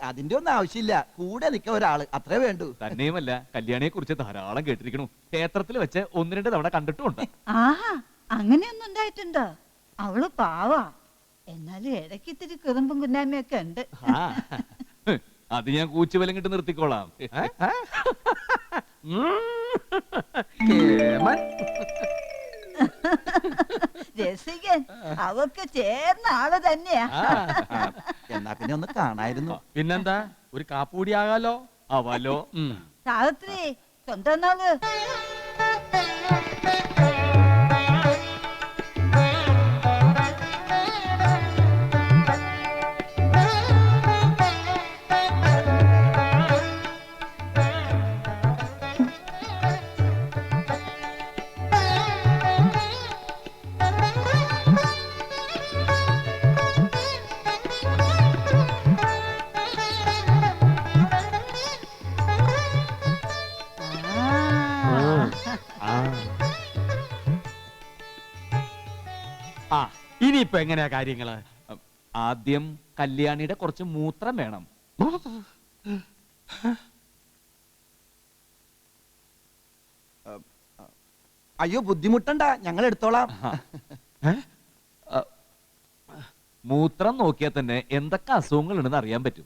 അതിന്റെ ഒന്നും ആവശ്യമില്ല. കൂടെ നിൽക്കാൻ ഒരാള് അത്രേ വേണ്ടൂ. തന്നെയുമല്ല, കല്യാണിയെ കുറിച്ച് ധാരാളം കേട്ടിരിക്കണു. ക്ഷേത്രത്തിൽ വെച്ച് 1-2 തവണ കണ്ടിട്ടുമുണ്ട്. ആഹാ, അങ്ങനെയൊന്നും ഉണ്ടായിട്ടുണ്ടോ? അവള് പാവാ. എന്നാലും ഇടയ്ക്ക് ഇത്തിരി കുറുമ്പും കുന്നായ്മയൊക്കെ ഉണ്ട്. ആ, അത് ഞാൻ കൂച്ചുവലം കിട്ട് നിർത്തിക്കോളാം. കേമൻ. രസികൻ, അവക്ക് ചേർന്ന ആള് തന്നെയാ. എന്നാ പിന്നെ ഒന്ന് കാണായിരുന്നു. പിന്നെന്താ, ഒരു കാപ്പൂടി ആകാലോ. അവലോ. സാവിത്രി, സ്വന്തം നാള്. ആ, ഇനിയിപ്പോ എങ്ങനെയാ കാര്യങ്ങള്? ആദ്യം കല്യാണിയുടെ കുറച്ച് മൂത്രം വേണം. അയ്യോ, ബുദ്ധിമുട്ടണ്ട, ഞങ്ങൾ എടുത്തോളാം. മൂത്രം നോക്കിയാൽ തന്നെ എന്തൊക്കെ അസുഖങ്ങൾ ഉണ്ടെന്ന് അറിയാൻ പറ്റും.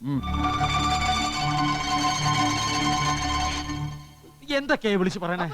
എന്തൊക്കെയാ വിളിച്ചു പറയണേ?